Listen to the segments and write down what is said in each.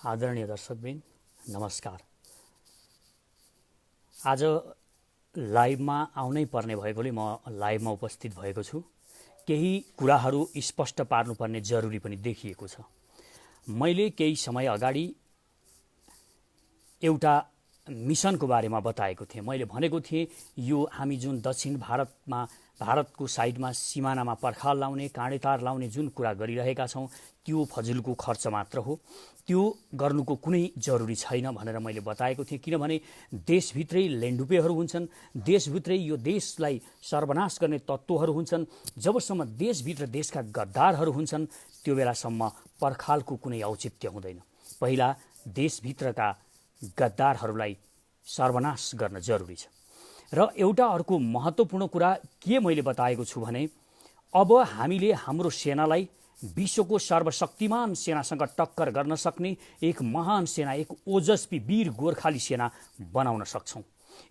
आदरणीय दर्शकबिन नमस्कार। आज लाइभमा आउनै पर्ने भएकोले म लाइभमा उपस्थित भएको छु। केही कुराहरू स्पष्ट पार्नुपर्ने जरुरी पनि देखिएको छ। मैले केही समय अगाडि एउटा मिसनको बारेमा बताएको थिएँ। मैले भनेको थिएँ यो हामी जुन दक्षिण भारतको साइडमा सिमानामा पर्खाल लाउने काँडेतार लाउने जुन कुरा गरिरहेका छौँ त्यो फजुलको खर्च मात्र हो, त्यो गर्नुको कुनै जरुरी छैन भनेर मैले बताएको थिएँ। किनभने देशभित्रै लेन्डुपेहरू हुन्छन्, देशभित्रै यो देशलाई सर्वनाश गर्ने तत्त्वहरू हुन्छन्। जबसम्म देशभित्र देशका गद्दारहरू हुन्छन् त्यो बेलासम्म पर्खालको कुनै औचित्य हुँदैन। पहिला देशभित्रका गद्दारहरूलाई सर्वनाश गर्न जरुरी छ। र एउटा अर्को महत्त्वपूर्ण कुरा के मैले बताएको छु भने अब हामीले हाम्रो सेनालाई विश्वको सर्वशक्तिमान सेनासँग टक्कर गर्न सक्ने एक महान सेना, एक ओजस्वी वीर गोर्खाली सेना बनाउन सक्छौँ।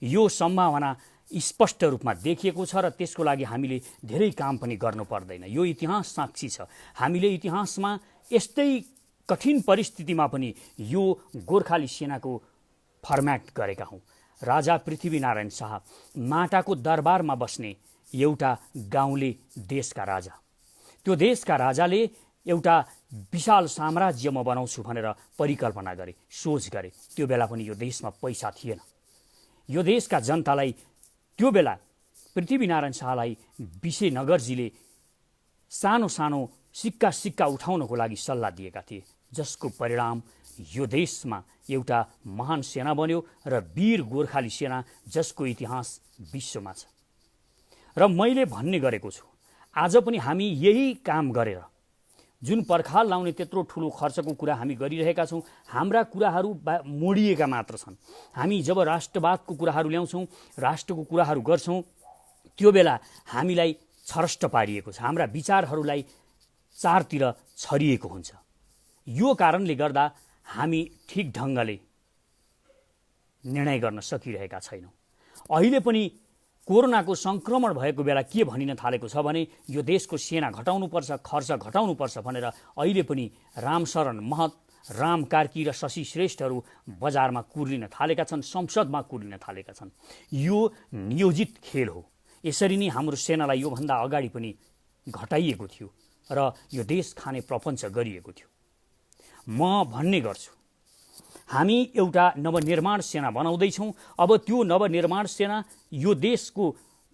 यो सम्भावना स्पष्ट रूपमा देखिएको छ र त्यसको लागि हामीले धेरै काम पनि गर्नु पर्दैन। यो इतिहास साक्षी छ। हामीले इतिहासमा यस्तै कठिन परिस्थितिमा पनि यो गोर्खाली सेनाको फर्म्याट गरेका हौँ। राजा पृथ्वीनारायण शाह माटाको दरबारमा बस्ने एउटा गाउँले देशका राजा, त्यो देशका राजाले एउटा विशाल साम्राज्य म बनाउँछु भनेर परिकल्पना गरे, सोच गरे। त्यो बेला पनि यो देशमा पैसा थिएन। यो देशका जनतालाई त्यो बेला पृथ्वीनारायण शाहलाई विजयनगरजीले सानो सानो सिक्का उठाउनको लागि सल्लाह दिएका थिए, जसको परिणाम यो देशमा एउटा महान सेना बन्यो र वीर गोर्खाली सेना जसको इतिहास विश्वमा छ। र मैले भन्ने गरेको छु आज पनि हामी यही काम गरेर जुन पर्खाल लाउने त्यत्रो ठुलो खर्चको कुरा हामी गरिरहेका छौँ, हाम्रा कुराहरू मोडिएका मात्र छन्। हामी जब राष्ट्रवादको कुराहरू ल्याउँछौँ, राष्ट्रको कुराहरू गर्छौँ, त्यो बेला हामीलाई छरष्ट पारिएको छ, हाम्रा विचारहरूलाई चारतिर छरिएको हुन्छ। यो कारणले गर्दा हामी ठिक ढङ्गले निर्णय गर्न सकिरहेका छैनौँ। अहिले पनि कोरोनाको सङ्क्रमण भएको बेला के भनिन थालेको छ भने यो देशको सेना घटाउनुपर्छ, खर्च घटाउनुपर्छ भनेर अहिले पनि रामशरण महत, राम कार्की र शशि श्रेष्ठहरू बजारमा कुर्लिन थालेका छन्, संसदमा कुर्लिन थालेका छन्। यो नियोजित खेल हो। यसरी नै हाम्रो सेनालाई योभन्दा अगाडि पनि घटाइएको थियो र यो देश खाने प्रपञ्च गरिएको थियो। म भन्ने गर्छु हामी एउटा नवनिर्माण सेना बनाउँदैछौँ। अब त्यो नवनिर्माण सेना यो देशको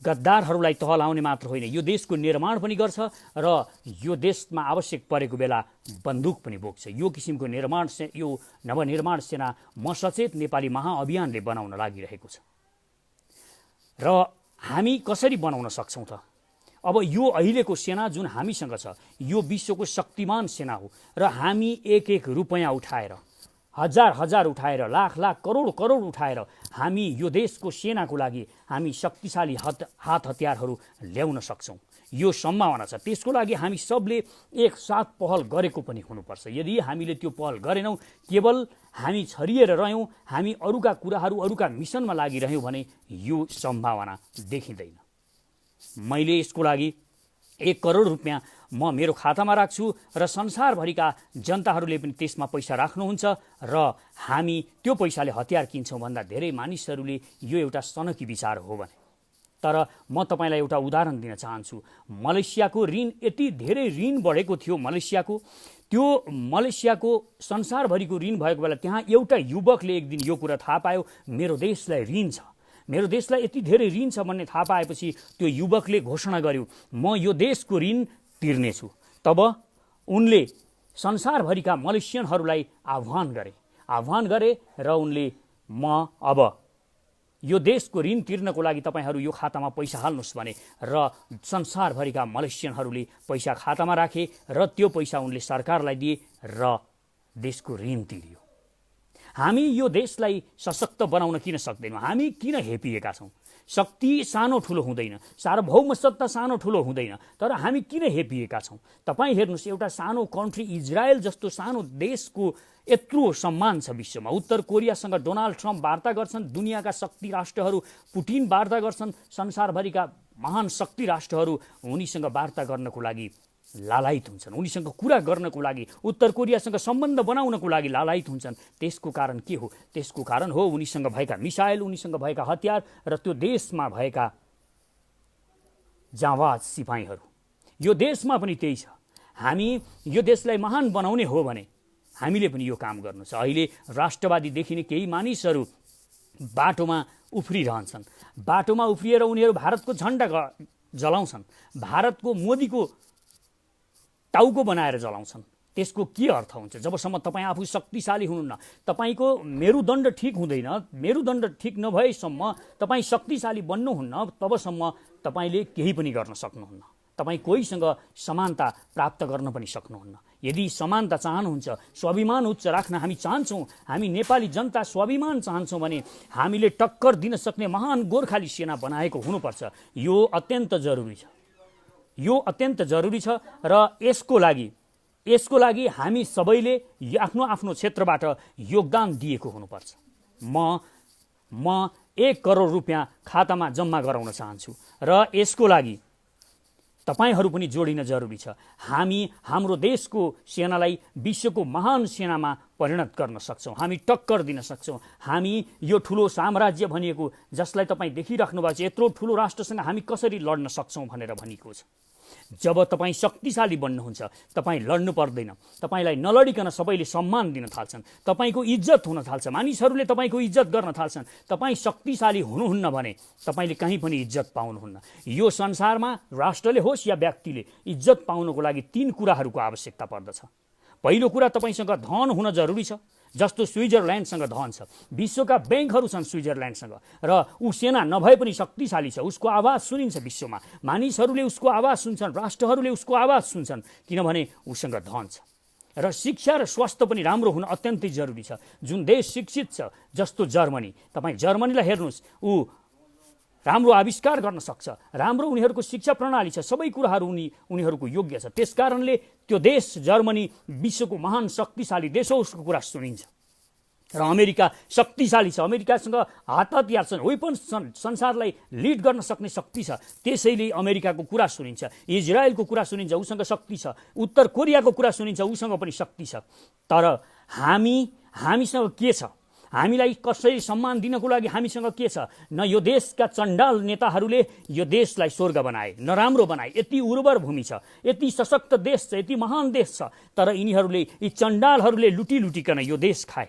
गद्दारहरूलाई तहलाउने मात्र होइन, यो देशको निर्माण पनि गर्छ र यो देशमा आवश्यक परेको बेला बन्दुक पनि बोक्छ। यो किसिमको यो नवनिर्माण सेना म सचेत नेपाली महाअभियानले बनाउन लागिरहेको छ। र हामी कसरी बनाउन सक्छौँ त? अब यो अहिलेको सेना जुन हामीसँग छ यो विश्वको शक्तिमान सेना हो र हामी एक रुपैयाँ उठाएर, हजार उठाएर, लाख करोड उठाएर हामी यो देशको सेनाको लागि हामी शक्तिशाली हात हतियारहरू ल्याउन सक्छौँ। यो सम्भावना छ। त्यसको लागि हामी सबले एक साथ पहल गरेको पनि हुनुपर्छ। यदि हामीले त्यो पहल गरेनौँ, केवल हामी छरिएर रह्यौँ, हामी अरूका कुराहरू, अरूका मिसनमा लागिरह्यौँ भने यो सम्भावना देखिँदैन। मैले यसको लागि 1 करोड रुपियाँ म मेरो खातामा राख्छु र संसारभरिका जनताहरूले पनि त्यसमा पैसा राख्नुहुन्छ र हामी त्यो पैसाले हतियार किन्छौँ भन्दा धेरै मानिसहरूले यो एउटा सनकी विचार हो भने। तर म तपाईँलाई एउटा उदाहरण दिन चाहन्छु। मलेसियाको ऋण, यति धेरै ऋण बढेको थियो त्यो मलेसियाको संसारभरिको ऋण भएको बेला त्यहाँ एउटा युवकले एक दिन यो कुरा थाहा पायो, मेरो देशलाई ऋण छ, मेरो देशलाई यति धेरै ऋण छ भन्ने थाहा पाएपछि त्यो युवकले घोषणा गर्यो, म यो देशको ऋण तिर्नेछु। तब उनले संसारभरिका मलेसियनहरूलाई आह्वान गरे र उनले म अब यो देशको ऋण तिर्नको लागि तपाईँहरू यो खातामा पैसा हाल्नुहोस् भने र संसारभरिका मलेसियनहरूले पैसा खातामा राखे र त्यो पैसा उनले सरकारलाई दिए र देशको ऋण तिरियो। हामी यो देशलाई सशक्त बनाउन किन सक्दैनौँ? हामी किन हेपिएका छौँ? शक्ति सानो ठुलो हुँदैन, सार्वभौम सत्ता सानो ठुलो हुँदैन, तर हामी किन हेपिएका छौँ? तपाईँ हेर्नुहोस्, एउटा सानो कन्ट्री इजरायल जस्तो सानो देशको यत्रो सम्मान छ विश्वमा। उत्तर कोरियासँग डोनाल्ड ट्रम्प वार्ता गर्छन्, दुनियाँका शक्ति राष्ट्रहरू पुटिन वार्ता गर्छन्, संसारभरिका महान शक्ति राष्ट्रहरू उनीसँग वार्ता गर्नको लागि लालायित हुन्छन्, उनीसँग कुरा गर्नको लागि, उत्तर कोरियासँग सम्बन्ध बनाउनको लागि लालायित हुन्छन्। त्यसको कारण के हो? त्यसको कारण हो उनीसँग भएका मिसाइल, उनीसँग भएका हतियार र त्यो देशमा भएका जाँबाज सिपाहीहरू। यो देशमा पनि त्यही छ। हामी यो देशलाई महान बनाउने हो भने हामीले पनि यो काम गर्नु छ। अहिले राष्ट्रवादी देखिने केही मानिसहरू बाटोमा उफ्रिरहन्छन्। बाटोमा उफ्रिएर उनीहरू भारतको झन्डा जलाउँछन्, भारतको मोदीको टाउको बनाएर जलाउँछन्। त्यसको के अर्थ हुन्छ? जबसम्म तपाईँ आफू शक्तिशाली हुनुहुन्न, तपाईँको मेरुदण्ड ठिक हुँदैन, मेरुदण्ड ठिक नभएसम्म तपाईँ शक्तिशाली बन्नुहुन्न, तबसम्म तपाईँले केही पनि गर्न सक्नुहुन्न। तपाईँ कोहीसँग समानता प्राप्त गर्न पनि सक्नुहुन्न। यदि समानता चाहनुहुन्छ, स्वाभिमान उच्च राख्न हामी चाहन्छौँ, हामी नेपाली जनता स्वाभिमान चाहन्छौँ भने हामीले टक्कर दिन सक्ने महान गोर्खाली सेना बनाएको हुनुपर्छ। यो अत्यन्त जरुरी छ, यो अत्यन्त जरुरी छ। र यसको लागि हामी सबैले आफ्नो आफ्नो क्षेत्रबाट योगदान दिएको हुनुपर्छ। म 1 करोड रुपियाँ खातामा जम्मा गराउन चाहन्छु र यसको लागि तपाईहरू पनि जोडिन जरुरी छ। हामी हाम्रो देशको सेनालाई विश्वको महान सेनामा परिणत गर्न सक्छौँ, हामी टक्कर दिन सक्छौँ। हामी यो ठुलो साम्राज्य भनिएको, जसलाई तपाईँ देखिराख्नु भएको छ, यत्रो ठुलो राष्ट्रसँग हामी कसरी लड्न सक्छौँ भनेर भनिएको छ। जब तपाईँ शक्तिशाली बन्नुहुन्छ, तपाईँ लड्नु पर्दैन, तपाईँलाई नलडिकन सबैले सम्मान दिन थाल्छन्, तपाईँको इज्जत हुन थाल्छ, मानिसहरूले तपाईँको इज्जत गर्न थाल्छन्। तपाईँ शक्तिशाली हुनुहुन्न भने तपाईँले कहीँ पनि इज्जत पाउनुहुन्न। यो संसारमा राष्ट्रले होस् या व्यक्तिले इज्जत पाउनको लागि 3 कुराहरूको आवश्यकता पर्दछ। पहिलो कुरा, तपाईँसँग धन हुन जरुरी छ, जस्तो स्विजरल्यान्डसँग धन छ, विश्वका ब्याङ्कहरू छन् स्विजरल्यान्डसँग, र ऊ सेना नभए पनि शक्तिशाली छ, उसको आवाज सुनिन्छ विश्वमा, मानिसहरूले उसको आवाज सुन्छन्, राष्ट्रहरूले उसको आवाज सुन्छन्, किनभने उसँग धन छ। र शिक्षा र स्वास्थ्य पनि राम्रो हुन अत्यन्तै जरुरी छ। जुन देश शिक्षित छ, जस्तो जर्मनी, तपाईँ जर्मनीलाई हेर्नुहोस्, ऊ राम्रो आविष्कार गर्न सक्छ, राम्रो उनीहरूको शिक्षा प्रणाली छ, सबै कुराहरू उनीहरूको योग्य छ। त्यसकारणले त्यो देश जर्मनी विश्वको महान शक्तिशाली देश हो, उसको कुरा सुनिन्छ। र अमेरिका शक्तिशाली छ, अमेरिकासँग हात हतियार छन्, वेपन्स छन्, संसारलाई लिड गर्न सक्ने शक्ति छ, त्यसैले अमेरिकाको कुरा सुनिन्छ। इजरायलको कुरा सुनिन्छ, उसँग शक्ति छ। उत्तर कोरियाको कुरा सुनिन्छ, उसँग पनि शक्ति छ। तर हामीसँग के छ? हामीलाई कसरी सम्मान दिनको लागि हामीसँग के छ? न यो देशका चण्डाल नेताहरूले यो देशलाई स्वर्ग बनाए, नराम्रो बनाए। यति उर्वर भूमि छ, यति सशक्त देश छ, यति महान देश छ, तर यिनीहरूले, यी चण्डालहरूले लुटिकन यो देश खाए,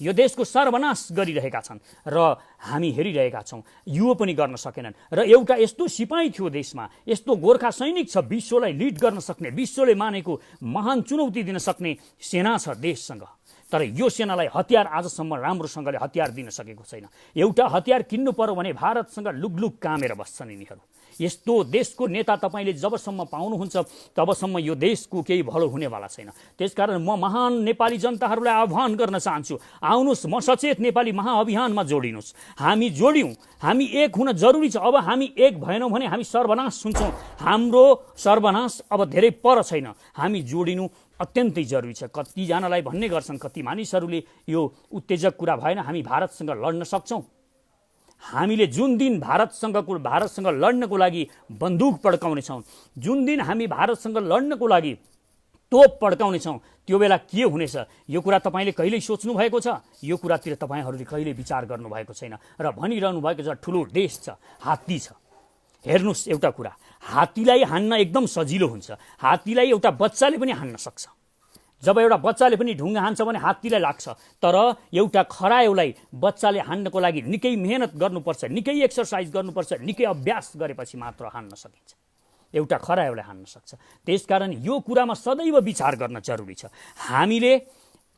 यो देशको सर्वनाश गरिरहेका छन् र हामी हेरिरहेका छौँ। यो पनि गर्न सकेनन्। र एउटा यस्तो सिपाही थियो देशमा, यस्तो गोर्खा सैनिक छ, विश्वलाई लिड गर्न सक्ने, विश्वले मानेको महान चुनौती दिन सक्ने सेना छ देशसँग। तर यो सेनालाई हतियार आजसम्म राम्रोसँगले हतियार दिन सकेको छैन। एउटा हतियार किन्नु पर्यो भने भारतसँग लुगलुग कामेर बस्छन् यिनीहरू। यस्तो देशको नेता तपाईँले जबसम्म पाउनुहुन्छ, तबसम्म यो देशको केही भलो हुनेवाला छैन। त्यसकारण म महान नेपाली जनताहरूलाई आह्वान गर्न चाहन्छु, आउनुहोस्, म सचेत नेपाली महाअभियानमा जोडिनुहोस्। हामी जोड्यौँ, हामी एक हुन जरुरी छ। अब हामी एक भएनौँ भने हामी सर्वनाश हुन्छौँ। हाम्रो सर्वनाश अब धेरै पर छैन, हामी जोडिनु अत्यन्तै जरुरी छ। कतिजनालाई भन्ने गर्छन्, कति मानिसहरूले यो उत्तेजक कुरा भएन, हामी भारतसँग लड्न सक्छौँ। हामीले जुन दिन भारतसँग लड्नको लागि बन्दुक पड्काउनेछौँ, जुन दिन हामी भारतसँग लड्नको लागि तोप पड्काउनेछौँ, त्यो बेला के हुनेछ यो कुरा तपाईँले कहिल्यै सोच्नु भएको छ? यो कुरातिर तपाईँहरूले कहिले विचार गर्नुभएको छैन र भनिरहनु भएको छ ठुलो देश छ, हात्ती छ। हेर्नुहोस्, एउटा कुरा, हात्तीलाई हान्न एकदम सजिलो हुन्छ। हात्तीलाई एउटा बच्चाले पनि हान्न सक्छ। जब एउटा बच्चाले पनि ढुङ्गा हान्छ भने हात्तीलाई लाग्छ, तर एउटा खरायोलाई बच्चाले हान्नको लागि निकै मेहनत गर्नुपर्छ, निकै एक्सर्साइज गर्नुपर्छ, निकै अभ्यास गरेपछि मात्र हान्न सकिन्छ। एउटा खरायोलाई हान्न सक्छ। त्यसकारण यो कुरामा सदैव विचार गर्न जरुरी छ। हामीले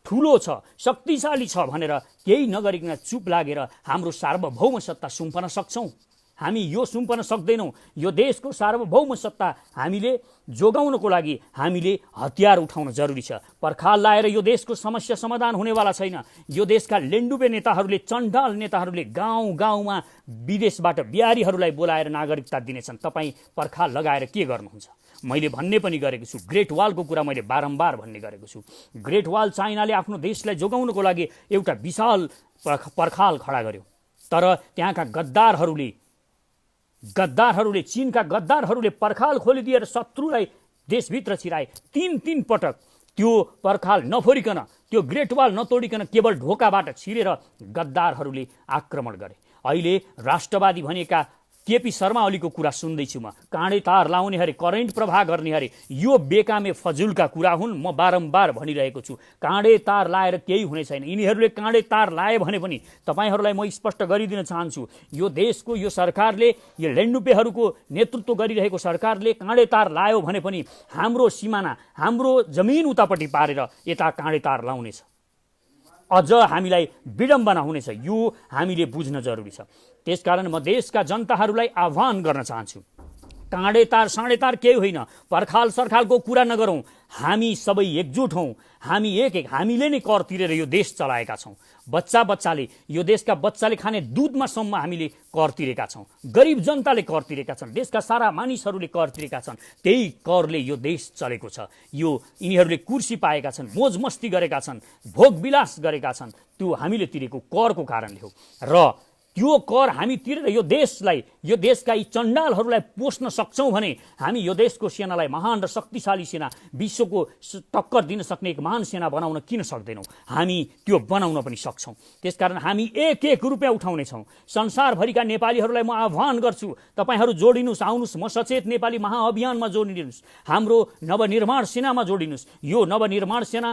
ठुलो छ, शक्तिशाली छ भनेर केही नगरिकन चुप लागेर हाम्रो सार्वभौम सत्ता सुम्पन सक्छौँ? हामी यो सुम्पन सक्दैनौँ। यो देशको सार्वभौम सत्ता हामीले जोगाउनको लागि हामीले हतियार उठाउन जरुरी छ। पर्खाल लाएर यो देशको समस्या समाधान हुनेवाला छैन। यो देशका लेन्डुबे नेताहरूले, चण्डाल नेताहरूले गाउँ गाउँमा विदेशबाट बिहारीहरूलाई बोलाएर नागरिकता दिनेछन्। तपाईँ पर्खाल लगाएर के गर्नुहुन्छ? मैले भन्ने पनि गरेको छु, ग्रेट वालको कुरा मैले बारम्बार भन्ने गरेको छु। ग्रेट वाल चाइनाले आफ्नो देशलाई जोगाउनको लागि एउटा विशाल पर्खाल खडा गर्यो, तर त्यहाँका गद्दारहरूले, चीनका गद्दारहरूले पर्खाल खोलिदिएर शत्रुलाई देशभित्र छिराए, 3 पटक त्यो पर्खाल नफोरिकन, त्यो ग्रेट वाल नतोडिकन केवल ढोकाबाट छिरेर गद्दारहरूले आक्रमण गरे। अहिले राष्ट्रवादी भनेका केपी शर्मा ओलीको कुरा सुन्दैछु म। काँडे तार लाउने हरे, करेन्ट प्रवाह गर्ने हरे, यो बेकामे फजुलका कुरा हुन्। म बारम्बार भनिरहेको छु, काँडे तार लाएर केही हुने छैन। यिनीहरूले काँडे तार लाए भने पनि तपाईँहरूलाई म स्पष्ट गरिदिन चाहन्छु, यो देशको यो सरकारले, यो लेन्डुपेहरूको नेतृत्व गरिरहेको सरकारले काँडे तार लायो भने पनि हाम्रो सिमाना, हाम्रो जमिन उतापट्टि पारेर यता काँडे तार लाउनेछ। अझ हामीलाई विडम्बना हुनेछ। यो हामीले बुझ्न जरुरी छ। त्यसकारण म देशका जनताहरूलाई आह्वान गर्न चाहन्छु, काँडे तार साँडे तार केही होइन, पर्खाल सरखालको कुरा नगरौँ। हामी सबै एकजुट हौँ। हामी हामीले नै कर तिरेर यो देश चलाएका छौँ। बच्चाले, यो देशका बच्चाले खाने दुधमा सम्म हामीले कर तिरेका छौँ। गरिब जनताले कर तिरेका छन्, देशका सारा मानिसहरूले कर तिरेका छन्। त्यही करले यो देश चलेको छ। यो यिनीहरूले कुर्सी पाएका छन्, मोज मस्ती गरेका छन्, भोग विलास गरेका छन्। त्यो हामीले तिरेको करको कारणले हो। र त्यो कर हामी तिरेर यो देशलाई, यो देशका यी चण्डालहरूलाई पोस्न सक्छौँ भने हामी यो देशको सेनालाई महान र शक्तिशाली सेना, विश्वको टक्कर दिन सक्ने एक महान सेना बनाउन किन सक्दैनौँ? हामी त्यो बनाउन पनि सक्छौँ। त्यसकारण हामी एक रुपियाँ उठाउनेछौँ। संसारभरिका नेपालीहरूलाई म आह्वान गर्छु, तपाईँहरू जोडिनुहोस्, आउनुहोस्, म सचेत नेपाली महाअभियानमा जोडिनुहोस्, हाम्रो नवनिर्माण सेनामा जोडिनुहोस्। यो नवनिर्माण सेना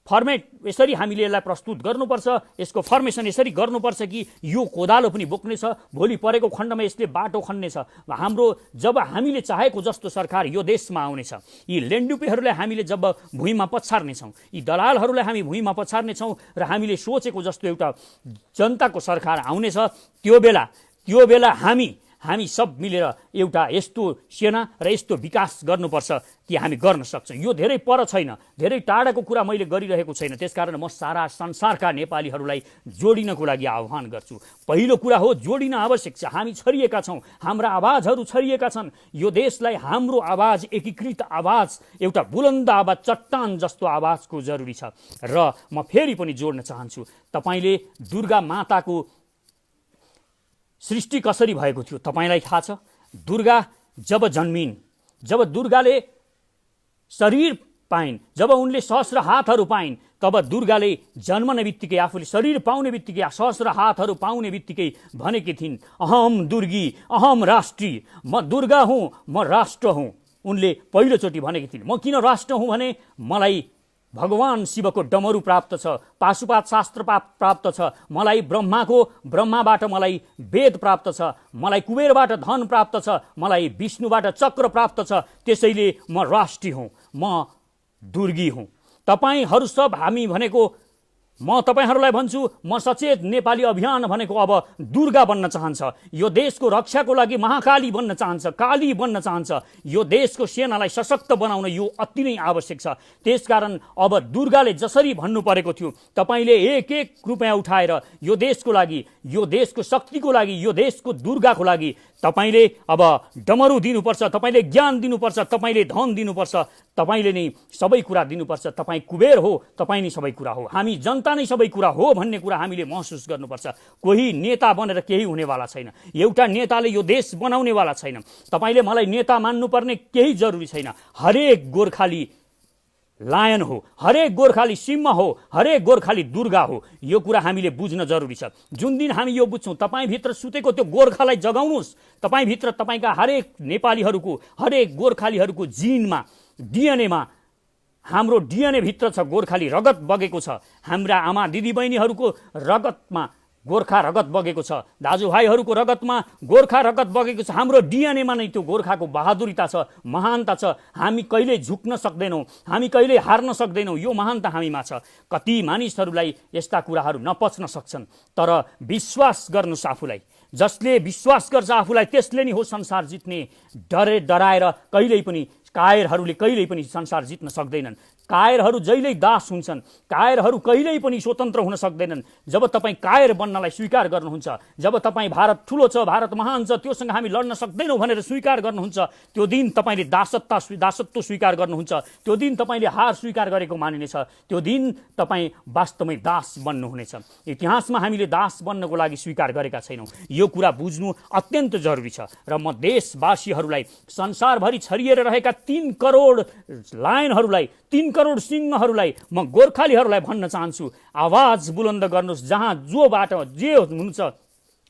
यसरी हामीले यसलाई प्रस्तुत गर्नुपर्छ, यसको फर्मेसन यसरी गर्नुपर्छ कि यो कोदालो पनि बोक्नेछ, भोलि परेको खण्डमा यसले बाटो खन्नेछ। जब हामीले चाहेको जस्तो सरकार यो देशमा आउनेछ, यी लेन्डुपेहरूलाई हामीले जब भुइँमा पछार्नेछौँ, यी दलालहरूलाई हामी भुइँमा पछार्नेछौँ र हामीले सोचेको जस्तो एउटा जनताको सरकार आउनेछ, त्यो बेला हामी सब मिलेर एउटा यस्तो सेना र यस्तो विकास गर्नुपर्छ कि हामी गर्न सक्छौँ। यो धेरै पर छैन, धेरै टाढाको कुरा मैले गरिरहेको छैन। त्यसकारण म सारा संसारका नेपालीहरूलाई जोडिनको लागि आह्वान गर्छु। पहिलो कुरा हो, जोडिन आवश्यक छ। हामी छरिएका छौँ, हाम्रा आवाजहरू छरिएका छन्। यो देशलाई हाम्रो आवाज, एकीकृत आवाज, एउटा बुलन्द आवाज, चट्टान जस्तो आवाजको जरुरी छ। र म फेरि पनि जोड्न चाहन्छु, तपाईँले दुर्गा माताको सृष्टि कसरी भएको थियो तपाईलाई थाहा छ? दुर्गा जब जन्मिन्, जब दुर्गाले शरीर पाइन्, जब उनले सहस्र हातहरू पाइन्, तब दुर्गाले जन्मने बित्तिकै, आफूले शरीर पाउने बित्तिकै, सहस्र हातहरू पाउने बित्तिकै भनेकी थिइन्, अहम दुर्गी, अहम राष्ट्री, म दुर्गा हुँ, म राष्ट्र हुँ। उनले पहिलोचोटि भनेकी थिइन्। म किन राष्ट्र हुँ भने मलाई भगवान शिवको डमरू प्राप्त छ, पाशुपात शास्त्र प्राप्त छ, मलाई ब्रह्माबाट मलाई वेद प्राप्त छ, मलाई कुबेरबाट धन प्राप्त छ, मलाई विष्णुबाट चक्र प्राप्त छ। त्यसैले म राष्ट्रिय हुँ, म दुर्गी हुँ। तपाईहरू सब हामी भनेको, म तपाईहरूलाई भन्छु, म सचेत नेपाली अभियान भनेको अब दुर्गा बन्न चाहन्छ। यो देशको रक्षाको लागि महाकाली बन्न चाहन्छ, काली बन्न चाहन्छ। यो देशको सेनालाई सशक्त बनाउन यो अति नै आवश्यक छ। त्यसकारण अब दुर्गाले जसरी भन्नु परेको थियो, तपाईँले एक रुपियाँ उठाएर यो देशको लागि, यो देशको शक्तिको लागि, यो देशको दुर्गाको लागि तपाईँले अब डमरू दिनुपर्छ, तपाईँले ज्ञान दिनुपर्छ, तपाईँले धन दिनुपर्छ, तपाईँले नै सबै कुरा दिनुपर्छ। तपाईँ कुबेर हो, तपाईँ नै सबै कुरा हो, हामी जनता नै सबै कुरा हो भन्ने कुरा हामीले महसुस गर्नुपर्छ। कोही नेता बनेर केही हुनेवाला छैन, एउटा नेताले यो देश बनाउनेवाला छैन। तपाईँले मलाई नेता मान्नुपर्ने केही जरुरी छैन। हरेक गोर्खाली लायन हो, हरेक गोर्खाली सिंह हो, हरेक गोर्खाली दुर्गा हो। यो कुरा हामीले बुझ्न जरुरी छ। जुन दिन हामी यो बुझ्छौँ, तपाईँभित्र सुतेको त्यो गोर्खालाई जगाउनुहोस्। तपाईँभित्र, तपाईँका हरेक नेपालीहरूको, हरेक गोर्खालीहरूको जिनमा, डिएनएमा, हाम्रो डिएनए भित्र छ गोर्खाली रगत बगेको छ। हाम्रा आमा दिदीबहिनीहरूको रगतमा गोर्खा रगत बगेको छ, दाजुभाइहरूको रगतमा गोर्खा रगत बगेको छ। हाम्रो डिएनएमा नै त्यो गोर्खाको बहादुरिता छ, महानता छ। हामी कहिले झुक्न सक्दैनौँ, हामी कहिले हार्न सक्दैनौँ। यो महानता हामीमा छ। कति मानिसहरूलाई यस्ता कुराहरू नपच्न सक्छन्, तर विश्वास गर्नुहोस् आफूलाई। जसले विश्वास गर्छ आफूलाई, त्यसले नै हो संसार जित्ने। डराएर कहिल्यै पनि कायरहरूले कहिल्यै पनि संसार जित्न सक्दैनन्। कायरहरू जहिल्यै दास हुन्छन्, कायरहरू कहिल्यै पनि स्वतन्त्र हुन सक्दैनन्। जब तपाईँ कायर बन्नलाई स्वीकार गर्नुहुन्छ, जब तपाईँ भारत ठुलो छ, भारत महान छ, त्योसँग हामी लड्न सक्दैनौँ भनेर स्वीकार गर्नुहुन्छ, त्यो दिन तपाईँले दासत्व स्वीकार गर्नुहुन्छ, त्यो दिन तपाईँले हार स्वीकार गरेको मानिनेछ, त्यो दिन तपाईँ वास्तवमै दास बन्नुहुनेछ। इतिहासमा हामीले दास बन्नको लागि स्वीकार गरेका छैनौँ, यो कुरा बुझ्नु अत्यन्त जरुरी छ। र म देशवासीहरूलाई, संसारभरि छरिएर रहेका 3 करोड लायनहरूलाई, 3 करोड सिंहहरूलाई, म गोर्खालीहरूलाई भन्न चाहन्छु, आवाज बुलन्द गर्नुहोस्। जहाँ जोबाट जे हुन्छ,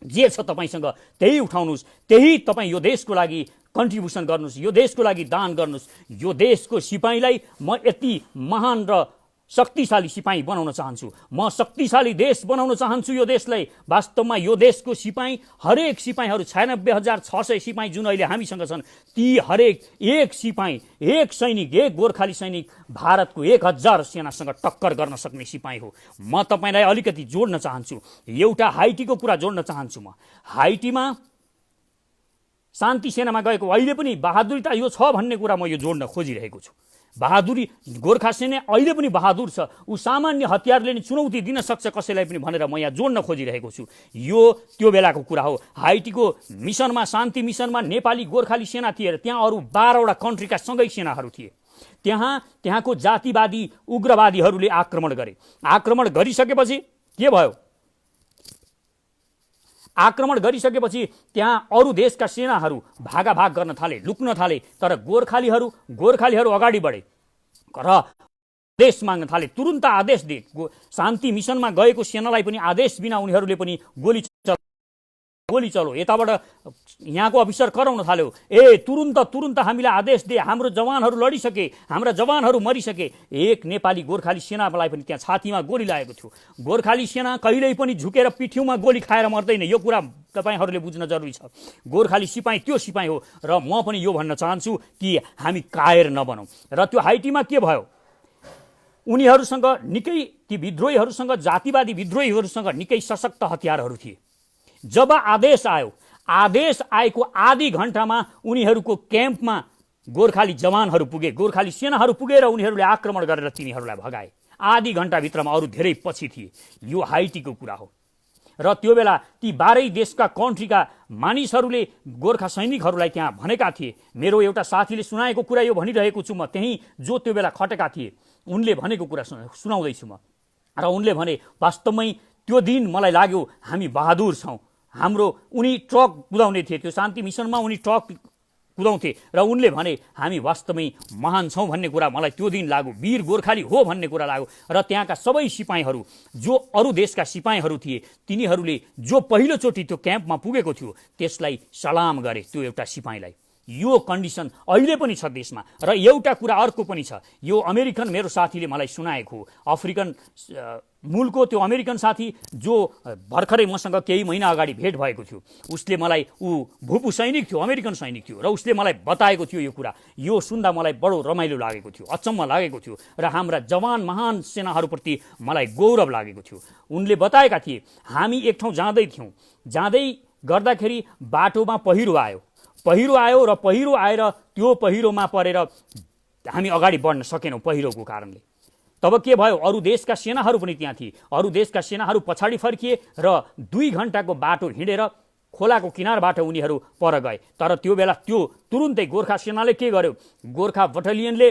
जे छ तपाईँसँग त्यही उठाउनुहोस्, त्यही तपाईँ यो देशको लागि कन्ट्रिब्युसन गर्नुहोस्, यो देशको लागि दान गर्नुहोस्। यो देशको सिपाहीलाई म यति महान र शक्तिशाली सिपाही बनाउन चाहन्छु, म शक्तिशाली देश बनाउन चाहन्छु यो देशलाई। वास्तवमा यो देशको सिपाही, हरेक सिपाहीहरू 96,600 सिपाही जुन अहिले हामीसँग छन्, ती हरेक एक सिपाही, एक सैनिक, एक गोर्खाली सैनिक भारतको 1000 सेनासँग टक्कर गर्न सक्ने सिपाही हो। म तपाईँलाई अलिकति जोड्न चाहन्छु, एउटा हाइटीको कुरा जोड्न चाहन्छु। म हाइटीमा शान्ति सेनामा गएको अहिले पनि बहादुरिता यो छ भन्ने कुरा म यो जोड्न खोजिरहेको छु। बहादुरी, गोर्खा सेना अहिले पनि बहादुर छ, ऊ सामान्य हतियारले नि चुनौती दिन सक्छ कसैलाई पनि भनेर म यहाँ जोड्न खोजिरहेको छु। यो त्यो बेलाको कुरा हो। हाइटीको मिसनमा, शान्ति मिसनमा नेपाली गोर्खाली सेना थिए, त्यहाँ अरू 12वटा कन्ट्रीका सँगै सेनाहरू थिए। त्यहाँको जातिवादी उग्रवादीहरूले आक्रमण गरे। आक्रमण गरिसकेपछि के भयो? आक्रमण गरिसकेपछि त्यहाँ अरू देशका सेनाहरू भागाभाग गर्न थाले, लुक्न थाले। तर गोर्खालीहरू अगाडि बढे र आदेश माग्न थाले, तुरुन्त आदेश दिए। शान्ति मिसनमा गएको सेनालाई पनि आदेश बिना उनीहरूले पनि गोली चलो, यताबाट यहाँको अफिसर कराउन थाल्यो, तुरुन्त हामीलाई आदेश दे, हाम्रो जवानहरू लडिसके, हाम्रा जवानहरू मरिसके। एक नेपाली गोर्खाली सेनालाई पनि त्यहाँ छातीमा गोली लागेको थियो। गोर्खाली सेना कहिल्यै पनि झुकेर पिठ्यौँमा गोली खाएर मर्दैन, यो कुरा तपाईहरूले बुझ्न जरुरी छ। गोर्खाली सिपाही त्यो सिपाही हो। र म पनि यो भन्न चाहन्छु कि हामी कायर नबनौँ। र त्यो हाइटीमा के भयो? उनीहरूसँग निकै, ती विद्रोहीहरूसँग, जातिवादी विद्रोहीहरूसँग निकै सशक्त हतियारहरू थिए। जब आदेश आएको आधी घण्टामा उनीहरूको क्याम्पमा गोर्खाली जवानहरू पुगे, गोर्खाली सेनाहरू पुगेर उनीहरूले आक्रमण गरेर तिनीहरूलाई भगाए। आधी घण्टाभित्रमा, अरू धेरै पछि थिए। यो हाइटीको कुरा हो। र त्यो बेला ती 12 देशका कन्ट्रीका मानिसहरूले गोर्खा सैनिकहरूलाई त्यहाँ भनेका थिए। मेरो एउटा साथीले सुनाएको कुरा यो भनिरहेको छु म, त्यही जो त्यो बेला खटेका थिए उनले भनेको कुरा सुनाउँदैछु म। र उनले भने, वास्तवमै त्यो दिन मलाई लाग्यो हामी बहादुर छौँ। उनी ट्रक कुदाउने थिए, त्यो शान्ति मिसनमा उनी ट्रक कुदाउँथे र उनले भने हामी वास्तवमै महान छौँ भन्ने कुरा मलाई त्यो दिन लाग्यो, वीर गोर्खाली हो भन्ने कुरा लाग्यो। र त्यहाँका सबै सिपाहीहरू, जो अरू देशका सिपाहीहरू थिए, तिनीहरूले जो पहिलोचोटि त्यो क्याम्पमा पुगेको थियो त्यसलाई सलाम गरे, त्यो एउटा सिपाहीलाई। यो कन्डिसन अहिले पनि छ देशमा। र एउटा कुरा अर्को पनि छ, यो अमेरिकन मेरो साथीले मलाई सुनाएको, अफ्रिकन मूलको त्यो अमेरिकन साथी जो भर्खरै मसँग केही महिना अगाडि भेट भएको थियो, उसले मलाई, ऊ भूपू सैनिक थियो, अमेरिकन सैनिक थियो, र उसले मलाई बताएको थियो यो कुरा। यो सुन्दा मलाई बडो रमाइलो लागेको थियो, अचम्म लागेको थियो, र हाम्रा जवान महान सेनाहरूप्रति मलाई गौरव लागेको थियो। उनले बताएका थिए, हामी एक ठाउँ जाँदै गर्दाखेरि बाटोमा पहिरो आयो र पहिरो आएर त्यो पहिरोमा परेर हामी अगाडि बढ्न सकेनौँ पहिरोको कारणले। तब के भयो? अरू देशका सेनाहरू पनि त्यहाँ थिए। अरू देशका सेनाहरू पछाडि फर्किए र 2 घण्टाको बाटो हिँडेर खोलाको किनारबाट उनीहरू पर गए। तर त्यो बेला त्यो तुरुन्तै गोर्खा सेनाले के गर्यो? गोर्खा बटालियनले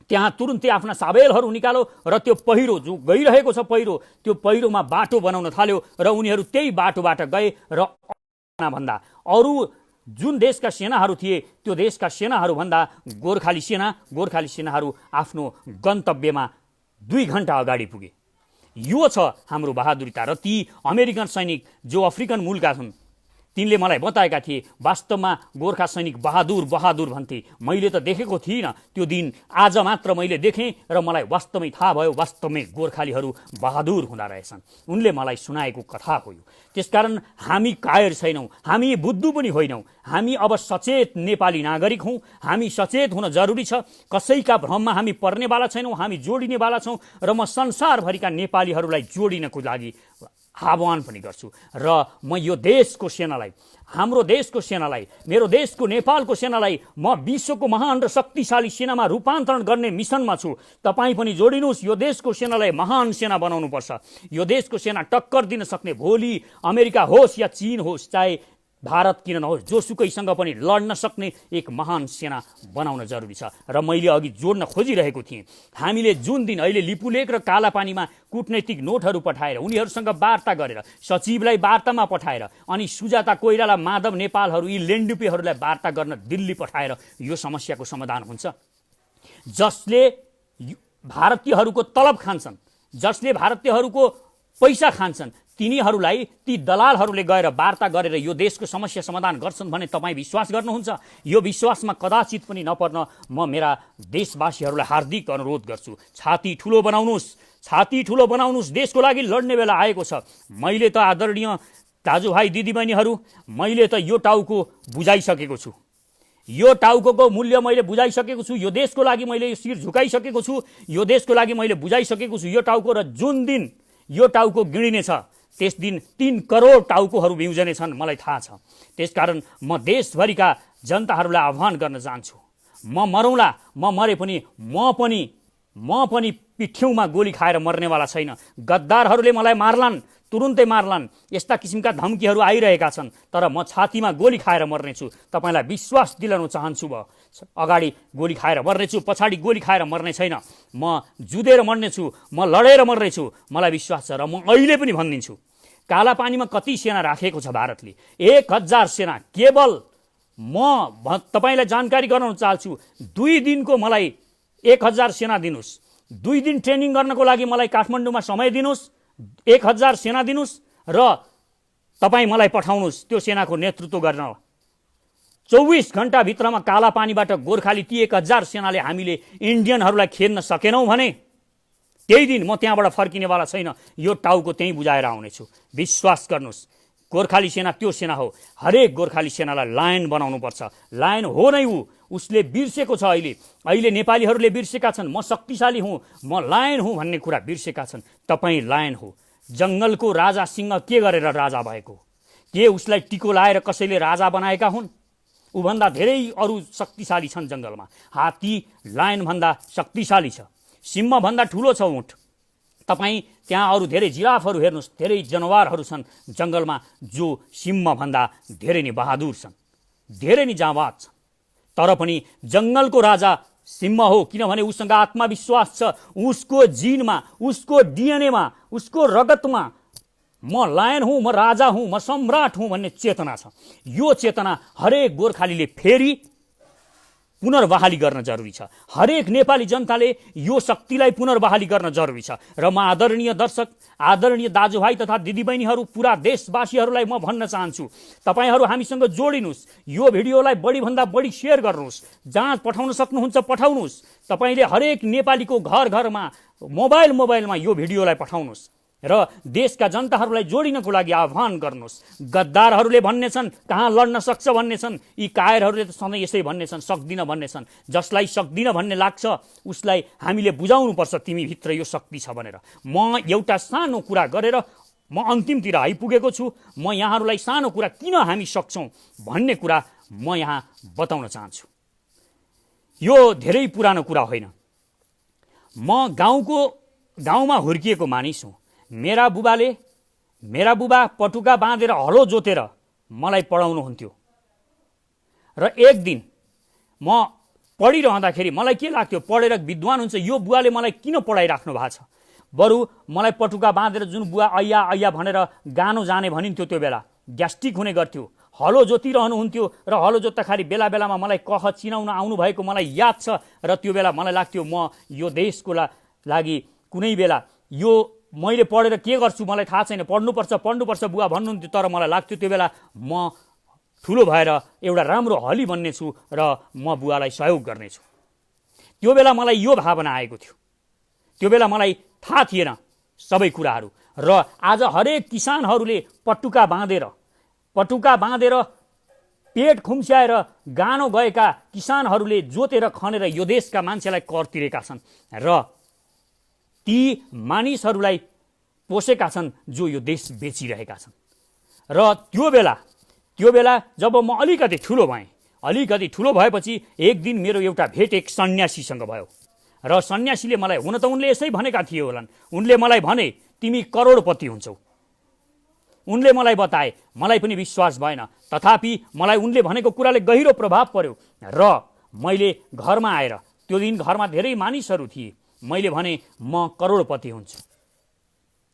त्यहाँ तुरुन्तै आफ्ना साबेलहरू निकाल्यो र त्यो पहिरो जो गइरहेको छ पहिरो, त्यो पहिरोमा बाटो बनाउन थाल्यो र उनीहरू त्यही बाटोबाट गए र भन्दा अरू जुन देशका सेनाहरू थिए त्यो देशका सेनाहरूभन्दा गोर्खाली सेनाहरू आफ्नो गन्तव्यमा 2 घण्टा अगाडि पुगे। यो छ हाम्रो बहादुरिता। र ती अमेरिकन सैनिक जो अफ्रिकन मूलका छन् तिनले मलाई बताएका थिए, वास्तवमा गोर्खा सैनिक बहादुर भन्थे। मैले त देखेको थिइनँ त्यो दिन, आज मात्र मैले देखेँ र मलाई वास्तवमै थाहा भयो, वास्तवमै गोर्खालीहरू बहादुर हुँदा रहेछन्। उनले मलाई सुनाएको कथा हो यो। त्यसकारण हामी कायर छैनौँ, हामी बुद्धु पनि होइनौँ। हामी अब सचेत नेपाली नागरिक हौँ। हामी सचेत हुन जरुरी छ। कसैका भ्रममा हामी पर्नेवाला छैनौँ, हामी जोडिनेवाला छौँ। र म संसारभरिका नेपालीहरूलाई जोडिनको लागि आह्वान पनि गर्छु र म यो देशको सेनालाई, हाम्रो देशको सेनालाई, मेरो देशको नेपालको सेनालाई म विश्वको महान र शक्तिशाली सेनामा रूपान्तरण गर्ने मिसनमा छु। तपाईँ पनि जोडिनुहोस्। यो देशको सेनालाई महान सेना बनाउनुपर्छ। यो देशको सेना टक्कर दिन सक्ने, भोलि अमेरिका होस् या चीन होस्, चाहे भारत किन नहोस्, जोसुकैसँग पनि लड्न सक्ने एक महान सेना बनाउन जरुरी छ। र मैले अघि जोड्न खोजिरहेको थिएँ, हामीले जुन दिन अहिले लिपुलेख र कालापानीमा कूटनैतिक नोटहरू पठाएर, उनीहरूसँग वार्ता गरेर, सचिवलाई वार्तामा पठाएर, अनि सुजाता कोइराला, माधव नेपालहरू, यी लेन्डुपेहरूलाई वार्ता गर्न दिल्ली पठाएर यो समस्याको समाधान हुन्छ? जसले भारतीयहरूको तलब खान्छन्, जसले भारतीयहरूको पैसा खान्छन्, तिनीहरूलाई, ती दलालहरूले गएर वार्ता गरेर यो देशको समस्या समाधान गर्छन् भने तपाईँ विश्वास गर्नुहुन्छ? यो विश्वासमा कदाचित पनि नपर्न म मेरा देशवासीहरूलाई हार्दिक अनुरोध गर्छु। छाती ठुलो बनाउनुहोस्, छाती ठुलो बनाउनुहोस्। देशको लागि लड्ने बेला आएको छ। मैले त आदरणीय दाजुभाइ दिदीबहिनीहरू, मैले त यो टाउको बुझाइसकेको छु। यो टाउको मूल्य मैले बुझाइसकेको छु। यो देशको लागि मैले शिर झुकाइसकेको छु। यो देशको लागि मैले बुझाइसकेको छु यो टाउको। र जुन दिन यो टाउको गिडिनेछ त्यस दिन 3 करोड टाउकोहरू बिउजने छन्, मलाई थाहा छ। त्यसकारण म देशभरिका जनताहरूलाई आह्वान गर्न चाहन्छु, म मरौँला, म मरे पनि म पनि पिठ्यौँमा गोली खाएर मर्नेवाला छैन। गद्दारहरूले मलाई मार्लान्, तुरुन्तै मार्लान्, यस्ता किसिमका धम्कीहरू आइरहेका छन्, तर म छातीमा गोली खाएर मर्नेछु। तपाईँलाई विश्वास दिलाउन चाहन्छु। अगाडि गोली खाएर मर्नेछु, पछाडि गोली खाएर मर्ने छैन। म जुधेर मर्नेछु, म लडेर मर्नेछु, मलाई विश्वास छ। र म अहिले पनि भनिदिन्छु, कालापानीमा कति सेना राखेको छ भारतले? 1000 सेना केवल। म तपाईँलाई जानकारी गराउन चाहन्छु, 2 दिनको मलाई 1000 सेना दिनुहोस्। 2 दिन ट्रेनिङ गर्नको लागि मलाई काठमाडौँमा समय दिनुहोस्, 1000 सेना दिनुहोस् र तपाईँ मलाई पठाउनुहोस् त्यो सेनाको नेतृत्व गर्न। 24 घण्टाभित्रमा कालापानीबाट गोर्खाली ती 1000 सेनाले हामीले इन्डियनहरूलाई खेद्न सकेनौँ भने त्यही दिन म त्यहाँबाट फर्किनेवाला छैन। यो टाउको त्यहीँ बुझाएर आउनेछु। विश्वास गर्नुहोस्, गोर्खाली सेना त्यो सेना हो। हरेक गोर्खाली सेनालाई लायन बनाउनुपर्छ। लायन हो नै ऊ, उसले बिर्सेको छ। अहिले नेपालीहरूले बिर्सेका छन्, म शक्तिशाली हुँ, म लायन हुँ भन्ने कुरा बिर्सेका छन्। तपाईँ लायन हो। जङ्गलको राजा सिंह के गरेर राजा भएको? के उसलाई टिको लाएर कसैले राजा बनाएका हुन्? ऊभन्दा धेरै अरू शक्तिशाली छन् जङ्गलमा। हात्ती लायनभन्दा शक्तिशाली छ, सिंहभन्दा ठुलो छ ऊँट। तपाईँ त्यहाँ अरू धेरै जिराफहरू हेर्नुहोस्, धेरै जनावरहरू छन् जङ्गलमा जो सिंहभन्दा धेरै नै बहादुर छन्, धेरै नै जाँबाज छन्। तर पनि जङ्गलको राजा सिंह हो, किनभने उसँग आत्मविश्वास छ। उसको जिनमा, उसको डिएनएमा, उसको रगतमा म लायन हुँ, म राजा हुँ, म सम्राट हुँ भन्ने चेतना छ। यो चेतना हरेक गोर्खालीले फेरि पुनर्बहाली गर्न जरुरी छ। हरेक नेपाली जनताले यो शक्तिलाई पुनर्बहाली गर्न जरुरी छ। र म आदरणीय दर्शक, आदरणीय दाजुभाइ तथा दिदीबहिनीहरू, पुरा देशवासीहरूलाई म भन्न चाहन्छु, तपाईँहरू हामीसँग जोडिनुहोस्। यो भिडियोलाई बढीभन्दा बढी सेयर गर्नुहोस्। जहाँ पठाउन सक्नुहुन्छ पठाउनुहोस्। तपाईँले हरेक नेपालीको घर घरमा, मोबाइलमा यो भिडियोलाई पठाउनुहोस् र देशका जनताहरूलाई जोडिनको लागि आह्वान गर्नुहोस्। गद्दारहरूले भन्ने छन् कहाँ लड्न सक्छ भन्ने छन्, यी कायरहरूले त सधैँ यसै भन्ने छन्, सक्दिन भन्ने छन्। जसलाई सक्दिन भन्ने लाग्छ उसलाई हामीले बुझाउनुपर्छ तिमीभित्र यो शक्ति छ भनेर। म एउटा सानो कुरा गरेर म अन्तिमतिर आइपुगेको छु। म यहाँहरूलाई सानो कुरा, किन हामी सक्छौँ भन्ने कुरा म यहाँ बताउन चाहन्छु। यो धेरै पुरानो कुरा होइन। म गाउँमा हुर्किएको मानिस हुँ। मेरा बुबा पटुका बाँधेर हलो जोतेर मलाई पढाउनुहुन्थ्यो। र एक दिन म पढिरहँदाखेरि मलाई के लाग्थ्यो, पढेर विद्वान हुन्छ यो बुवाले मलाई किन पढाइराख्नु भएको छ। बरु मलाई पटुका बाँधेर जुन बुवा ऐया ऐया भनेर गानो जाने भनिन्थ्यो, त्यो बेला ग्यास्ट्रिक हुने गर्थ्यो। हलो जोतिरहनुहुन्थ्यो र हलो जोत्दाखेरि बेला बेलामा मलाई कह चिनाउन आउनु भएको मलाई याद छ। र त्यो बेला मलाई लाग्थ्यो म यो देशको लागि कुनै बेला यो मैले पढेर के गर्छु मलाई थाहा छैन, पढ्नुपर्छ बुवा भन्नुहुन्थ्यो। तर मलाई लाग्थ्यो त्यो बेला म ठुलो भएर एउटा राम्रो हली बन्नेछु र म बुवालाई सहयोग गर्नेछु। त्यो बेला मलाई यो भावना आएको थियो। त्यो बेला मलाई थाहा थिएन सबै कुराहरू। र आज हरेक किसानहरूले पटुका बाँधेर पेट खुम्स्याएर गानो गएका किसानहरूले जोतेर खनेर यो देशका मान्छेलाई कर तिरेका छन्। र ती मानिसहरूलाई पोसेका छन् जो यो देश बेचिरहेका छन्। र त्यो बेला जब म अलिकति ठुलो भएपछि एक दिन मेरो एउटा भेट एक सन्यासीसँग भयो र सन्यासीले मलाई, हुन त उनले यसै भनेका थिए होलान्, उनले मलाई भने तिमी करोडपति हुन्छौ। उनले मलाई बताए, मलाई पनि विश्वास भएन, तथापि मलाई उनले भनेको कुराले गहिरो प्रभाव पर्यो र मैले घरमा आएर, त्यो दिन घरमा धेरै मानिसहरू थिए, मैले भने म करोडपति हुन्छु।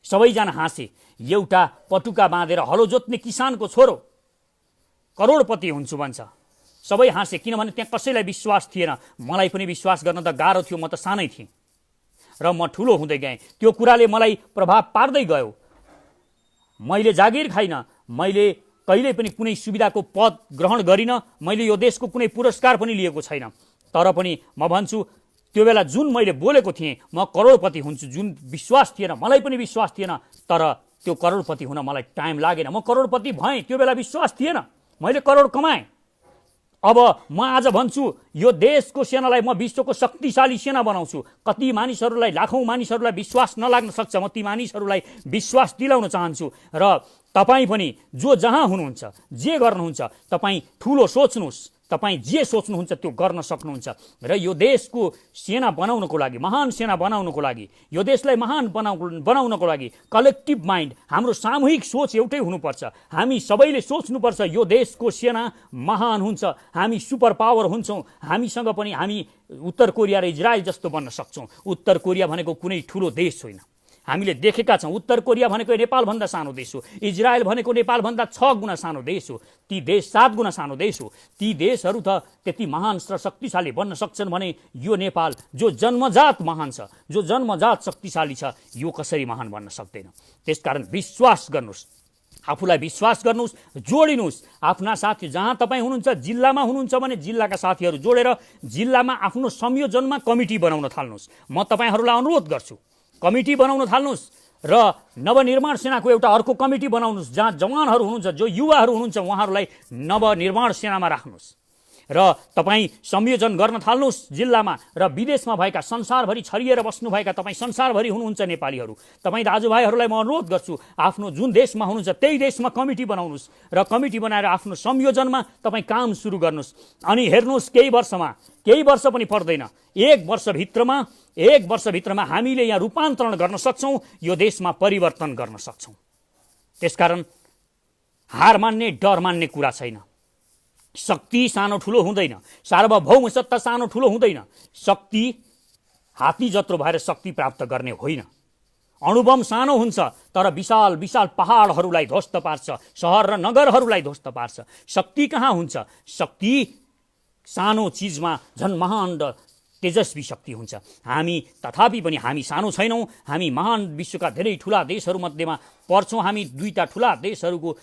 सबैजना हाँसे। एउटा पटुका बाँधेर हलो जोत्ने किसानको छोरो करोडपति हुन्छु भन्छ। सबै हाँसे, किनभने त्यहाँ कसैलाई विश्वास थिएन। मलाई पनि विश्वास गर्न त गाह्रो थियो, म त सानै थिएँ र म ठुलो हुँदै गएँ। त्यो कुराले मलाई प्रभाव पार्दै गयो। मैले जागिर खाइनँ, मैले कहिल्यै पनि कुनै सुविधाको पद ग्रहण गरिनँ, मैले यो देशको कुनै पुरस्कार पनि लिएको छैन। तर पनि म भन्छु, त्यो बेला जुन मैले बोलेको थिएँ म करोडपति हुन्छु, जुन विश्वास थिएन, मलाई पनि विश्वास थिएन, तर त्यो करोडपति हुन मलाई टाइम लागेन। म करोडपति भएँ, त्यो बेला विश्वास थिएन, मैले करोड कमाएँ। अब म आज भन्छु, यो देशको सेनालाई म विश्वको शक्तिशाली सेना बनाउँछु। कति मानिसहरूलाई, लाखौँ मानिसहरूलाई विश्वास नलाग्न सक्छ, म ती मानिसहरूलाई विश्वास दिलाउन चाहन्छु। र तपाईँ पनि जो जहाँ हुनुहुन्छ, जे गर्नुहुन्छ, तपाईँ ठुलो सोच्नुहोस्, तपाईँ जे सोच्नुहुन्छ त्यो गर्न सक्नुहुन्छ। र यो देशको सेना बनाउनको लागि, महान सेना बनाउनको लागि, यो देशलाई महान बनाउनको लागि कलेक्टिभ माइन्ड, हाम्रो सामूहिक सोच एउटै हुनुपर्छ। हामी सबैले सोच्नुपर्छ यो देशको सेना महान हुन्छ, हामी सुपर पावर हुन्छौँ। हामीसँग पनि हामी उत्तर कोरिया र इजरायल जस्तो बन्न सक्छौँ। उत्तर कोरिया भनेको कुनै ठुलो देश होइन, हामीले देखेका छौँ। उत्तर कोरिया भनेको नेपालभन्दा सानो देश हो, इजरायल भनेको नेपालभन्दा 6 गुणा सानो देश हो, ती देश 7 गुणा सानो देश हो। ती देशहरू त त्यति महान र शक्तिशाली बन्न सक्छन् भने यो नेपाल जो जन्मजात महान छ, जो जन्मजात शक्तिशाली छ, यो कसरी महान बन्न सक्दैन। त्यसकारण विश्वास गर्नुहोस्, आफूलाई विश्वास गर्नुहोस्, जोडिनुहोस्। आफ्ना साथी जहाँ तपाईँ हुनुहुन्छ, जिल्लामा हुनुहुन्छ भने जिल्लाका साथीहरू जोडेर जिल्लामा आफ्नो संयोजनमा कमिटी बनाउन थाल्नुहोस्। म तपाईँहरूलाई अनुरोध गर्छु, कमिटी बनाउन थाल्नुहोस् र नवनिर्माण सेनाको एउटा अर्को कमिटी बनाउनुहोस्, जहाँ जवानहरू हुनुहुन्छ, जो युवाहरू हुनुहुन्छ, उहाँहरूलाई नवनिर्माण सेनामा राख्नुहोस् र तपाईँ संयोजन गर्न थाल्नुहोस् जिल्लामा। र विदेशमा भएका, संसारभरि छरिएर बस्नुभएका तपाईँ संसारभरि हुनुहुन्छ नेपालीहरू, तपाईँ दाजुभाइहरूलाई म अनुरोध गर्छु, आफ्नो जुन देशमा हुनुहुन्छ त्यही देशमा कमिटी बनाउनुहोस् र कमिटी बनाएर आफ्नो संयोजनमा तपाईँ काम सुरु गर्नुहोस्। अनि हेर्नुहोस्, केही वर्ष पनि पर्दैन, एक वर्षभित्रमा हामीले यहाँ रूपान्तरण गर्न सक्छौँ, यो देशमा परिवर्तन गर्न सक्छौँ। त्यसकारण हार मान्ने, डर मान्ने कुरा छैन। शक्ति सानो ठुलो हुँदैन, सार्वभौम सत्ता सानो ठुलो हुँदैन। शक्ति हात्ती जत्रो भएर शक्ति प्राप्त गर्ने होइन। अणुबम सानो हुन्छ तर विशाल विशाल पहाडहरूलाई ध्वस्त पार्छ, सहर र नगरहरूलाई ध्वस्त पार्छ। शक्ति कहाँ हुन्छ? शक्ति सानो चिजमा झन् महान र तेजस्वी शक्ति हुन्छ। तथापि पनि हामी सानो छैनौँ, हामी महान विश्वका धेरै ठुला देशहरूमध्येमा पर्छौँ। हामी दुईटा ठुला देशहरूको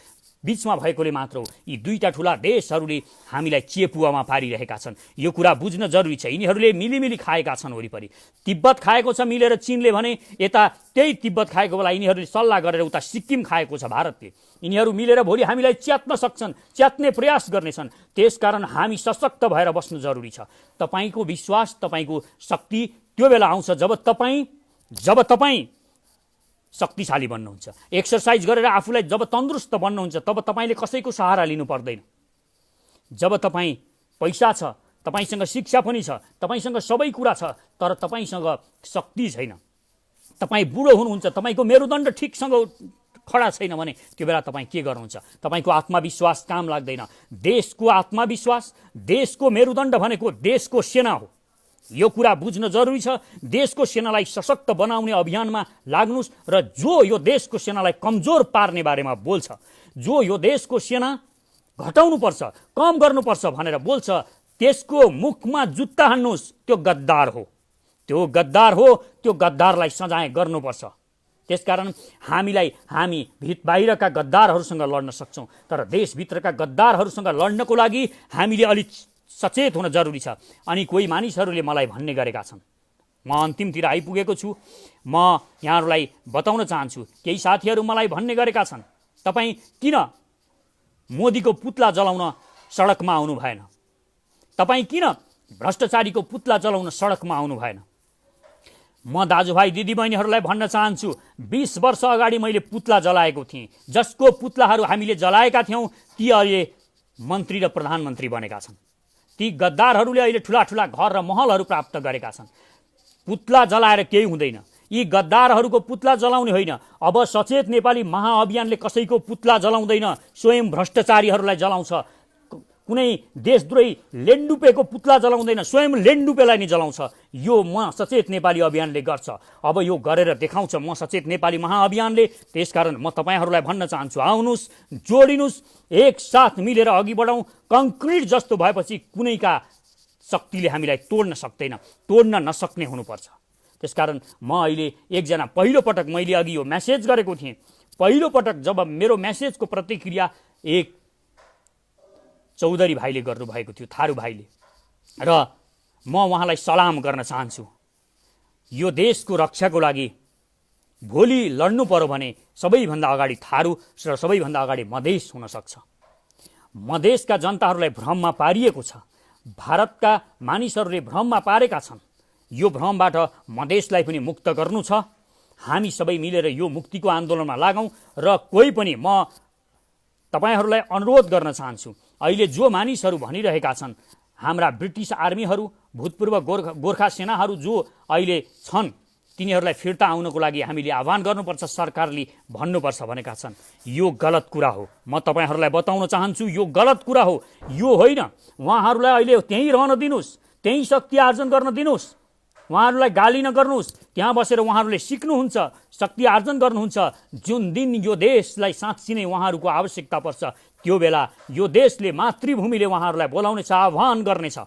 बीचमा भएकोले मात्र हो यी दुईटा ठुला देशहरूले हामीलाई चेपुवामा पारिरहेका छन्। यो कुरा बुझ्न जरुरी छ। यिनीहरूले मिलिमिली खाएका छन् वरिपरि। तिब्बत खाएको छ मिलेर चीनले भने, यता त्यही तिब्बत खाएको बेला यिनीहरूले सल्लाह गरेर उता सिक्किम खाएको छ भारतले। यिनीहरू मिलेर भोलि हामीलाई च्यात्न सक्छन्, च्यात्ने प्रयास गर्नेछन्। त्यसकारण हामी सशक्त भएर बस्नु जरुरी छ। तपाईको विश्वास, तपाईको शक्ति त्यो बेला आउँछ जब तपाईँ शक्तिशाली बन्नुहुन्छ। एक्सरसाइज गरेर आफूलाई जब तन्दुरुस्त बन्नुहुन्छ तब तपाईले कसैको सहारा लिनु पर्दैन। जब तपाईँ पैसा छ, तपाईसँग शिक्षा पनि छ, तपाईसँग सबै कुरा छ, तर तपाईसँग शक्ति छैन, तपाईँ बुढो हुनुहुन्छ, तपाईको मेरुदण्ड ठिकसँग खडा छैन भने त्यो बेला तपाईँ के गर्नुहुन्छ? तपाईको आत्मविश्वास काम लाग्दैन। देशको आत्मविश्वास, देशको मेरुदण्ड भनेको देशको सेना हो। यो कुरा बुझ्न जरुरी छ। देशको सेनालाई सशक्त बनाउने अभियानमा लाग्नुस् र जो यो देशको सेनालाई कमजोर पार्ने बारेमा बोल्छ, जो यो देशको सेना घटाउनुपर्छ, कम गर्नुपर्छ भनेर बोल्छ, त्यसको मुखमा जुत्ता हान्नुस्। त्यो गद्दार हो, त्यो गद्दारलाई सजाय गर्नुपर्छ। त्यसकारण हामी बाहिरका गद्दारहरूसँग लड्न सक्छौँ, तर देशभित्रका गद्दारहरूसँग लड्नको लागि हामीले अलिक सचेत हुन जरुरी छ। अनि कोही मानिसहरूले मलाई भन्ने गरेका छन्, म अन्तिमतिर आइपुगेको छु, म यहाँहरूलाई बताउन चाहन्छु। केही साथीहरू मलाई भन्ने गरेका छन्, तपाईँ किन मोदीको पुतला जलाउन सडकमा आउनु भएन? तपाईँ किन भ्रष्टाचारीको पुतला जलाउन सडकमा आउनु भएन? म दाजुभाइ दिदीबहिनीहरूलाई भन्न चाहन्छु, 20 वर्ष अगाडि मैले पुतला जलाएको थिएँ। जसको पुतलाहरू हामीले जलाएका थियौँ ती अहिले मन्त्री र प्रधानमन्त्री बनेका छन्। ती गद्दारहरूले अहिले ठुला ठुला घर र महलहरू प्राप्त गरेका छन्। पुतला जलाएर केही हुँदैन। यी गद्दारहरूको पुतला जलाउने होइन। अब सचेत नेपाली महाअभियानले कसैको पुतला जलाउँदैन, स्वयं भ्रष्टाचारीहरूलाई जलाउँछ। कुनै देशद्रोही लेन्डुपेको पुतला जलाउँदैन, स्वयं लेन्डुपेलाई नै जलाउँछ। यो म सचेत नेपाली अभियानले गर्छ। अब यो गरेर देखाउँछ म सचेत नेपाली महाअभियानले। त्यसकारण म तपाईँहरूलाई भन्न चाहन्छु, आउनुहोस्, जोडिनुहोस्, एकसाथ मिलेर अघि बढौँ। कङ्क्रिट जस्तो भएपछि कुनैका शक्तिले हामीलाई तोड्न सक्दैन, तोड्न नसक्ने हुनुपर्छ। त्यसकारण म अहिले एकजना पहिलोपटक मैले अघि यो मेसेज गरेको थिएँ। पहिलोपटक जब मेरो मेसेजको प्रतिक्रिया एक चौधरी भाइले गर्नुभएको थियो, थारू भाइले, र म उहाँलाई सलाम गर्न चाहन्छु। यो देशको रक्षाको लागि भोलि लड्नु पर्यो भने सबैभन्दा अगाडि थारू र सबैभन्दा अगाडि मधेस हुनसक्छ। मधेसका जनताहरूलाई भ्रममा पारिएको छ। भारतका मानिसहरूले भ्रममा पारेका छन्। यो भ्रमबाट मधेसलाई पनि मुक्त गर्नु छ। हामी सबै मिलेर यो मुक्तिको आन्दोलनमा लागौँ। र कोही पनि म तपाईहरूलाई अनुरोध गर्न चाहन्छु, अहिले जो मानिसहरू भनिरहेका छन्, हाम्रा ब्रिटिस आर्मीहरू, भूतपूर्व गोर्खा सेनाहरू जो अहिले छन्, तिनीहरूलाई फिर्ता आउनको लागि हामीले आह्वान गर्नुपर्छ, सरकारले भन्नुपर्छ भनेका छन्। यो गलत कुरा हो। म तपाईहरूलाई बताउन चाहन्छु, यो गलत कुरा हो। यो होइन। उहाँहरूलाई अहिले त्यहीँ रहन दिनुहोस्, त्यहीँ शक्ति आर्जन गर्न दिनुहोस्। उहाँहरूलाई गाली नगर्नुहोस्। त्यहाँ बसेर उहाँहरूले सिक्नुहुन्छ, शक्ति आर्जन गर्नुहुन्छ। जुन दिन यो देशलाई साँच्ची नै उहाँहरूको आवश्यकता पर्छ, त्यो बेला यो देशले, मातृभूमिले उहाँहरूलाई बोलाउनेछ, आह्वान गर्नेछ।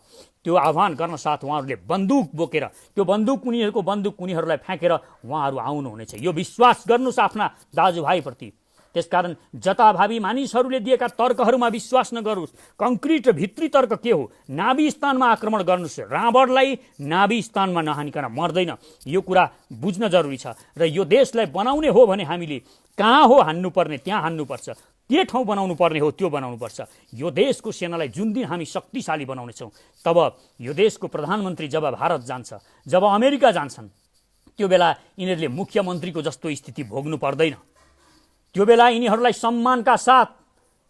त्यो आह्वान गर्न साथ उहाँहरूले बन्दुक बोकेर, त्यो बन्दुक उनीहरूको बन्दुक उनीहरूलाई फ्याँकेर उहाँहरू आउनुहुनेछ। यो विश्वास गर्नुहोस् आफ्ना दाजुभाइप्रति। त्यसकारण जताभावी मानिसहरूले दिएका तर्कहरूमा विश्वास नगर्नुहोस्। कङ्क्रिट र भित्री तर्क के हो? नाभि स्थानमा आक्रमण गर्नुहोस्। रावणलाई नाभि स्थानमा नहानिकन मर्दैन। यो कुरा बुझ्न जरुरी छ। र यो देशलाई बनाउने हो भने हामीले कहाँ हो हान्नुपर्ने त्यहाँ हान्नुपर्छ, के ठाउँ बनाउनु पर्ने हो त्यो बनाउनुपर्छ। यो देशको सेनालाई जुन दिन हामी शक्तिशाली बनाउनेछौँ, तब यो देशको प्रधानमन्त्री जब भारत जान्छ, जब अमेरिका जान्छन्, त्यो बेला यिनीहरूले मुख्यमन्त्रीको जस्तो स्थिति भोग्नु पर्दैन। त्यो बेला यिनीहरूलाई सम्मानका साथ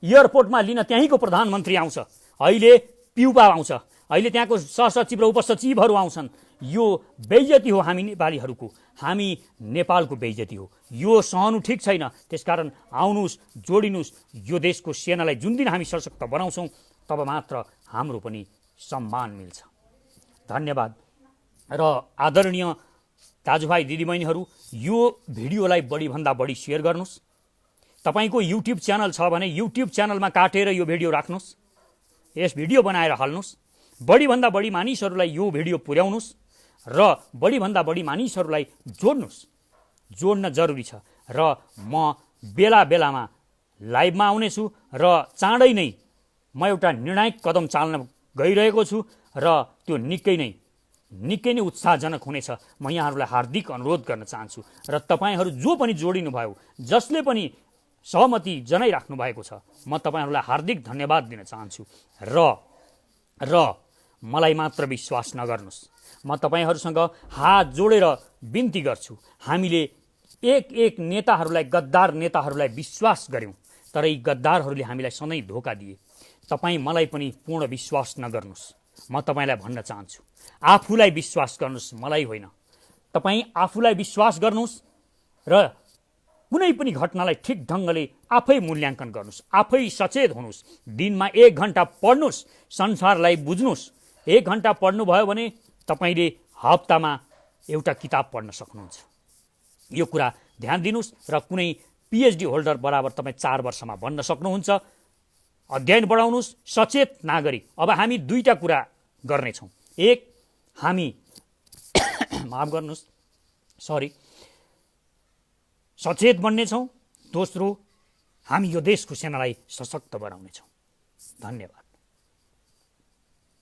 एयरपोर्टमा लिन त्यहीँको प्रधानमन्त्री आउँछ। अहिले पिउपा आउँछ, अहिले त्यहाँको सहसचिव र उपसचिवहरू आउँछन्। यो बेइज्जती हो हामी नेपालीहरूको, हामी नेपालको बेइज्जती हो। यो सहनु ठिक छैन। त्यसकारण आउनुहोस्, जोडिनुहोस्। यो देशको सेनालाई जुन दिन हामी सशक्त बनाउँछौँ, तब मात्र हाम्रो पनि सम्मान मिल्छ। धन्यवाद। र आदरणीय दाजुभाइ दिदीबहिनीहरू, यो भिडियोलाई बढीभन्दा बढी सेयर गर्नुहोस्। तपाईको युट्युब च्यानल छ भने युट्युब च्यानलमा काटेर यो भिडियो राख्नुहोस्, यस भिडियो बनाएर हाल्नुहोस्। बढीभन्दा बढी मानिसहरूलाई यो भिडियो पुर्याउनुहोस् र बढीभन्दा बढी मानिसहरूलाई जोड्नुहोस्। जोड्न जरुरी छ। र म बेला बेलामा लाइभमा आउनेछु र चाँडै नै म एउटा निर्णायक कदम चाल्न गइरहेको छु र त्यो निकै नै उत्साहजनक हुनेछ। म यहाँहरूलाई हार्दिक अनुरोध गर्न चाहन्छु र तपाईहरू जो पनि जोडिनु भयो, जसले पनि सहमति जनाइराख्नु भएको छ, म तपाईहरूलाई हार्दिक धन्यवाद दिन चाहन्छु। र मलाई मात्र विश्वास नगर्नुहोस्। म तपाईहरूसँग हात जोडेर बिन्ती गर्छु। हामीले एक नेताहरूलाई, गद्दार नेताहरूलाई विश्वास गर्यौँ, तर यी गद्दारहरूले हामीलाई सधैँ धोका दिए। तपाईँ मलाई पनि पूर्ण विश्वास नगर्नुहोस्। म तपाईँलाई भन्न चाहन्छु, आफूलाई विश्वास गर्नुहोस्, मलाई होइन। तपाईँ आफूलाई विश्वास गर्नुहोस् र कुनै पनि घटनालाई ठिक ढङ्गले आफै मूल्याङ्कन गर्नुहोस्, आफै सचेत हुनुहोस्। दिनमा 1 घण्टा पढ्नुहोस्, संसारलाई बुझ्नुहोस्। 1 घण्टा पढ्नुभयो भने तपाईँले हप्तामा एउटा किताब पढ्न सक्नुहुन्छ। यो कुरा ध्यान दिनुहोस्। र कुनै पिएचडी होल्डर बराबर तपाईँ 4 वर्षमा बन्न सक्नुहुन्छ। अध्ययन बढाउनुहोस्, सचेत नागरिक। अब हामी 2टा कुरा गर्नेछौँ। एक, हामी माफ गर्नुहोस्, सचेत बन्नेछौँ। दोस्रो, हामी यो देशको सेनालाई सशक्त बनाउनेछौँ। धन्यवाद।